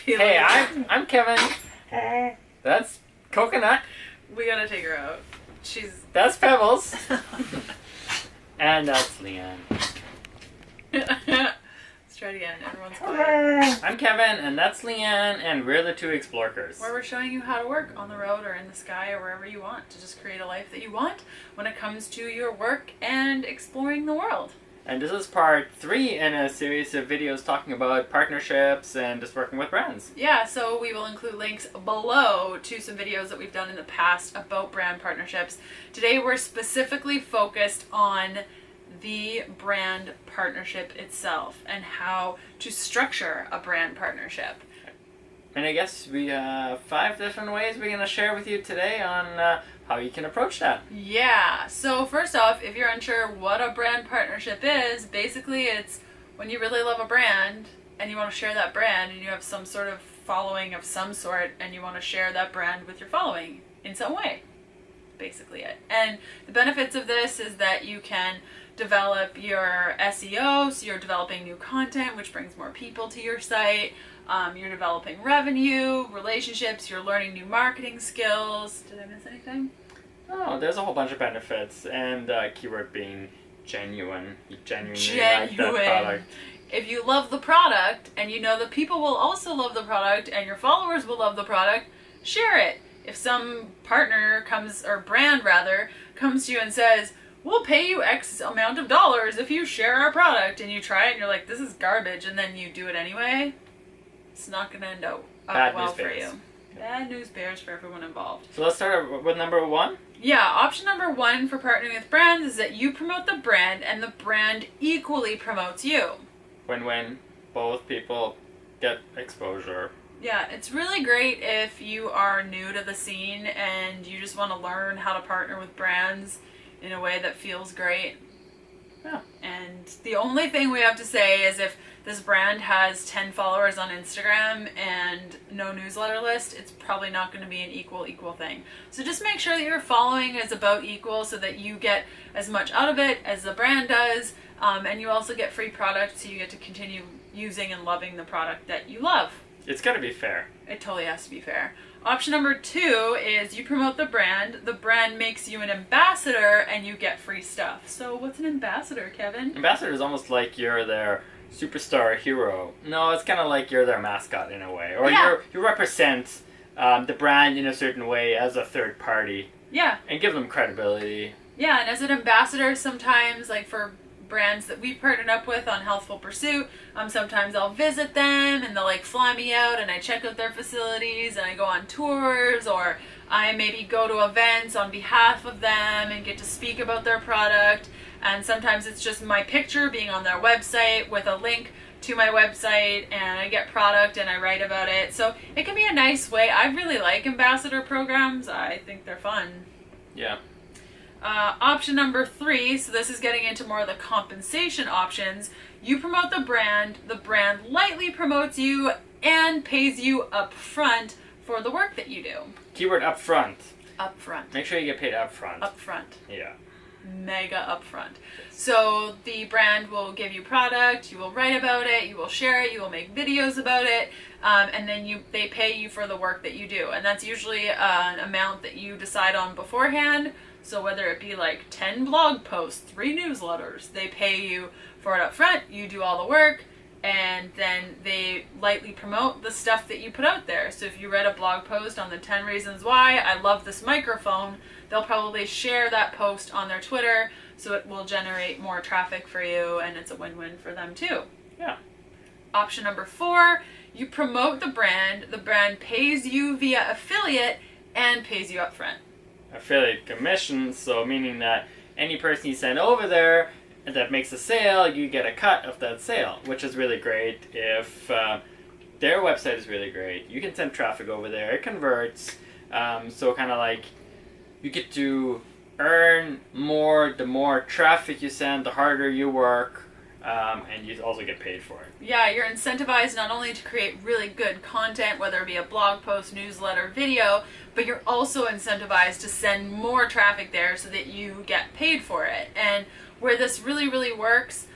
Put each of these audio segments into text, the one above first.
Hey, I'm Kevin. That's Coconut. We gotta take her out. That's Pebbles. And that's Leanne. Let's try it again. Everyone's quiet. I'm Kevin, and that's Leanne, and we're the two Explorkers. Where we're showing you how to work on the road or in the sky or wherever you want to just create a life that you want when it comes to your work and exploring the world. And this is part 3 in a series of videos talking about partnerships and just working with brands. Yeah, so we will include links below to some videos that we've done in the past about brand partnerships. Today we're specifically focused on the brand partnership itself and how to structure a brand partnership. And I guess we have 5 different ways we're going to share with you today on how you can approach that. Yeah, so first off, if you're unsure what a brand partnership is, basically it's when you really love a brand and you want to share that brand and you have some sort of following of some sort and you want to share that brand with your following in some way. Basically it. And the benefits of this is that you can develop your SEO, so you're developing new content which brings more people to your site. You're developing revenue, relationships, you're learning new marketing skills. Did I miss anything? Oh, there's a whole bunch of benefits, and keyword being genuine. You genuinely like that product. If you love the product and you know that people will also love the product and your followers will love the product, share it. If some partner comes, or brand rather, comes to you and says, we'll pay you X amount of dollars if you share our product, and you try it and you're like, this is garbage, and then you do it anyway, it's not going to end up well for you. Bad news bears for everyone involved. So let's start with number 1. Yeah, option number 1 for partnering with brands is that you promote the brand and the brand equally promotes you. Win-win. Both people get exposure. Yeah, it's really great if you are new to the scene and you just want to learn how to partner with brands in a way that feels great. Yeah. And the only thing we have to say is if this brand has 10 followers on Instagram and no newsletter list, it's probably not going to be an equal thing. So just make sure that your following is about equal so that you get as much out of it as the brand does, and you also get free product so you get to continue using and loving the product that you love. It's got to be fair. It totally has to be fair. Option number 2 is you promote the brand makes you an ambassador, and you get free stuff. So what's an ambassador, Kevin? Ambassador is almost like you're their superstar hero. No, it's kind of like you're their mascot in a way. Or you represent the brand in a certain way as a third party. Yeah. And give them credibility. Yeah, and as an ambassador, sometimes, like for brands that we've partnered up with on Healthful Pursuit, sometimes I'll visit them and they'll like fly me out and I check out their facilities and I go on tours, or I maybe go to events on behalf of them and get to speak about their product. And sometimes it's just my picture being on their website with a link to my website, and I get product and I write about it. So it can be a nice way. I really like ambassador programs. I think they're fun. Yeah. Option number 3, so this is getting into more of the compensation options. You promote the brand lightly promotes you and pays you upfront for the work that you do. Keyword upfront. Upfront. Make sure you get paid upfront. Upfront. Yeah. Mega upfront. So the brand will give you product, you will write about it, you will share it, you will make videos about it, and then they pay you for the work that you do. And that's usually an amount that you decide on beforehand. So whether it be like 10 blog posts, 3 newsletters, they pay you for it up front, you do all the work, and then they lightly promote the stuff that you put out there. So if you read a blog post on the 10 reasons why I love this microphone, they'll probably share that post on their Twitter, so it will generate more traffic for you, and it's a win-win for them too. Yeah. Option number 4, you promote the brand pays you via affiliate and pays you upfront. Affiliate commission, so meaning that any person you send over there that makes a sale, you get a cut of that sale, which is really great. If their website is really great, you can send traffic over there, it converts, so kind of like you get to earn more the more traffic you send, the harder you work, and you also get paid for it. Yeah, you're incentivized not only to create really good content, whether it be a blog post, newsletter, video, but you're also incentivized to send more traffic there so that you get paid for it. And where this really, really works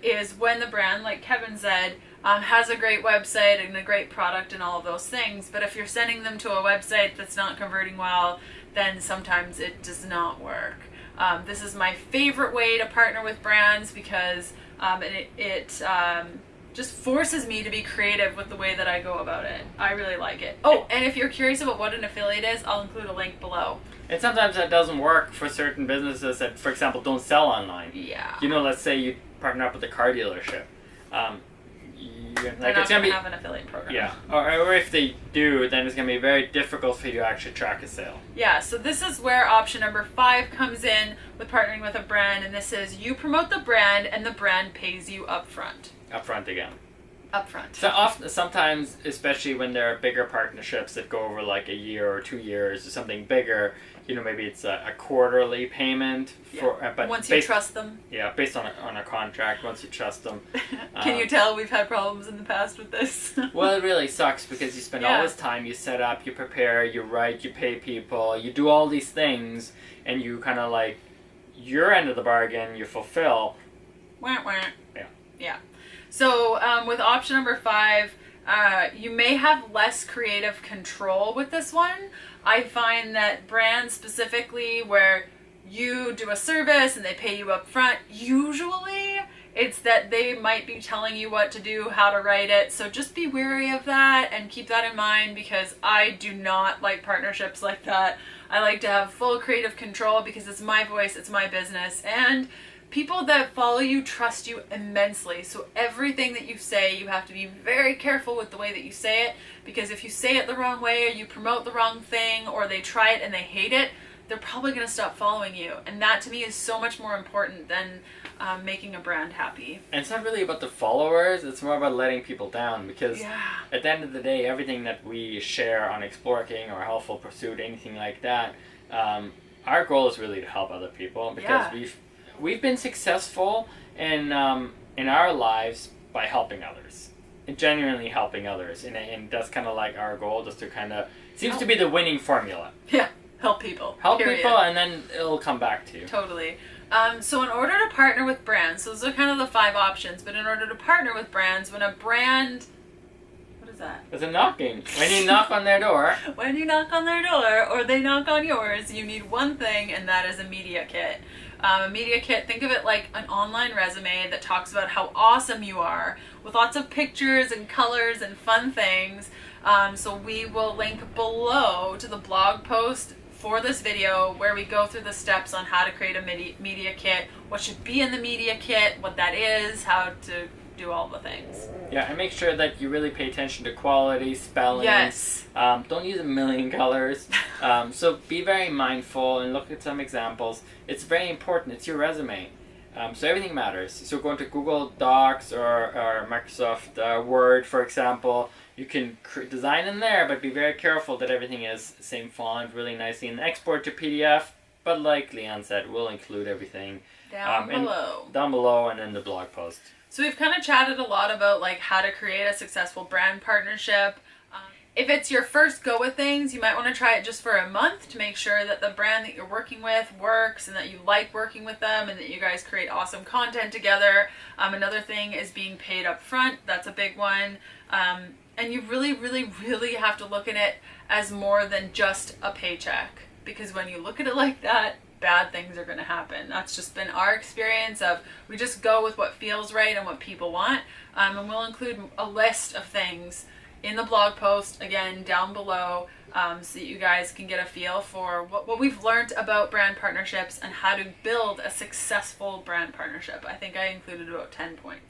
is when the brand, like Kevin said, has a great website and a great product and all of those things. But if you're sending them to a website that's not converting well, then sometimes it does not work. This is my favorite way to partner with brands because it just forces me to be creative with the way that I go about it. I really like it. Oh, and if you're curious about what an affiliate is, I'll include a link below. And sometimes that doesn't work for certain businesses that, for example, don't sell online. Yeah. You know, let's say you partner up with a car dealership. They're not going to have an affiliate program. Yeah, or if they do, then it's going to be very difficult for you to actually track a sale. Yeah, so this is where option number 5 comes in with partnering with a brand, and this is you promote the brand and the brand pays you upfront. Upfront again. Upfront. So sometimes, especially when there are bigger partnerships that go over like a year or 2 years or something bigger, you know, maybe it's a quarterly payment for. But once you trust them. Yeah, based on a contract. Once you trust them. Can you tell we've had problems in the past with this? Well, it really sucks because you spend all this time, you set up, you prepare, you write, you pay people, you do all these things, and you kind of like your end of the bargain, you fulfill. Wah, wah. Yeah. Yeah. So with option number 5, you may have less creative control with this one. I find that brands specifically where you do a service and they pay you up front, usually it's that they might be telling you what to do, how to write it. So just be wary of that and keep that in mind because I do not like partnerships like that. I like to have full creative control because it's my voice, it's my business, and people that follow you trust you immensely. So everything that you say, you have to be very careful with the way that you say it, because if you say it the wrong way or you promote the wrong thing or they try it and they hate it, they're probably going to stop following you. And that to me is so much more important than making a brand happy. And it's not really about the followers, it's more about letting people down because at the end of the day, everything that we share on Explorking or Helpful Pursuit, anything like that, our goal is really to help other people because we've been successful in our lives by helping others, and genuinely helping others, and that's kind of like our goal, just to kind of seems to be the winning formula. Yeah, help people. Help people, and then it'll come back to you. Totally. So in order to partner with brands, so those are kind of the 5 options. But in order to partner with brands, when a brand, what is that? It's a knocking. When you knock on their door. When you knock on their door, or they knock on yours, you need one thing, and that is a media kit. A media kit, think of it like an online resume that talks about how awesome you are, with lots of pictures and colors and fun things. So we will link below to the blog post for this video where we go through the steps on how to create a media kit, what should be in the media kit, what that is, how to do all the things. Yeah, and make sure that you really pay attention to quality, spelling. Yes. Don't use a million colors. So be very mindful and look at some examples. It's very important. It's your resume. So everything matters. So go into Google Docs or Microsoft Word, for example. You can design in there, but be very careful that everything is the same font, really nicely, and export to PDF. But like Leon said, we'll include everything down below and in the blog post. So we've kind of chatted a lot about like how to create a successful brand partnership. If it's your first go with things, you might want to try it just for a month to make sure that the brand that you're working with works and that you like working with them and that you guys create awesome content together. Another thing is being paid up front. That's a big one. And you really, really, really have to look at it as more than just a paycheck, because when you look at it like that, bad things are going to happen. That's just been our experience of we just go with what feels right and what people want. And we'll include a list of things in the blog post, again, down below, so that you guys can get a feel for what we've learned about brand partnerships and how to build a successful brand partnership. I think I included about 10 points.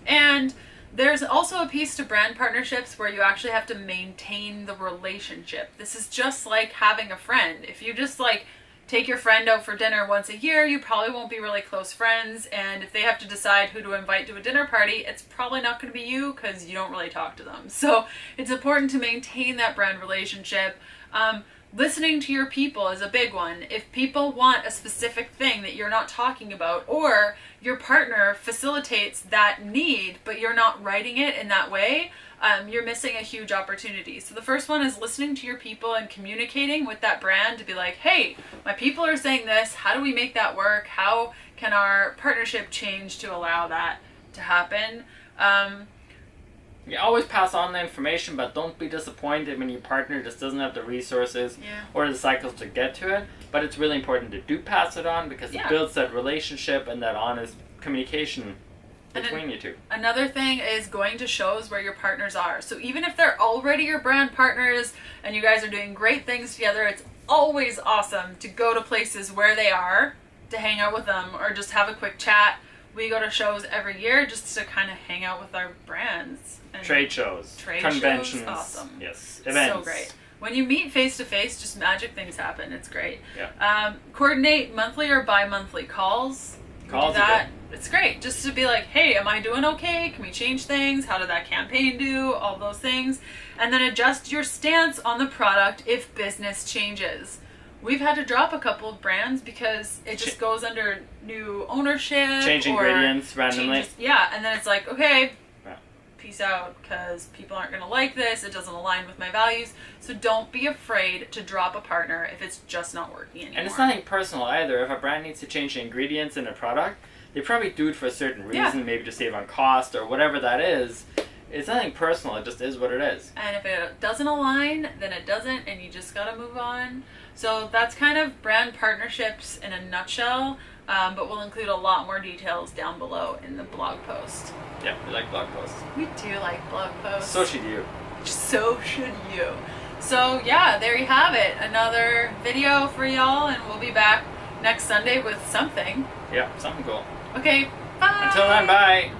And there's also a piece to brand partnerships where you actually have to maintain the relationship. This is just like having a friend. If you just like take your friend out for dinner once a year, you probably won't be really close friends. And if they have to decide who to invite to a dinner party, it's probably not going to be you because you don't really talk to them. So it's important to maintain that brand relationship. Listening to your people is a big one. If people want a specific thing that you're not talking about, or your partner facilitates that need, but you're not writing it in that way, you're missing a huge opportunity. So the first one is listening to your people and communicating with that brand to be like, hey, my people are saying this. How do we make that work? How can our partnership change to allow that to happen? You always pass on the information, but don't be disappointed when your partner just doesn't have the resources or the cycles to get to it. But it's really important to do pass it on because it builds that relationship and that honest communication between you two. Another thing is going to shows where your partners are. So even if they're already your brand partners and you guys are doing great things together, it's always awesome to go to places where they are, to hang out with them or just have a quick chat. We go to shows every year just to kind of hang out with our brands. And trade shows, conventions, awesome. Yes, events. So great. When you meet face to face, just magic things happen. It's great. Yeah. Coordinate monthly or bi-monthly calls. Calls do that. It's great. Just to be like, hey, am I doing okay? Can we change things? How did that campaign do? All those things. And then adjust your stance on the product if business changes. We've had to drop a couple of brands because it just goes under new ownership. Change ingredients randomly. And then it's like, okay, peace out, because people aren't going to like this. It doesn't align with my values. So don't be afraid to drop a partner if it's just not working anymore. And it's nothing personal either. If a brand needs to change the ingredients in a product, they probably do it for a certain reason, maybe to save on cost or whatever that is. It's nothing personal. It just is what it is. And if it doesn't align, then it doesn't, and you just got to move on. So that's kind of brand partnerships in a nutshell, but we'll include a lot more details down below in the blog post. Yeah, we like blog posts. We do like blog posts. So should you. So should you. So yeah, there you have it. Another video for y'all, and we'll be back next Sunday with something. Yeah, something cool. Okay, bye. Until then, bye.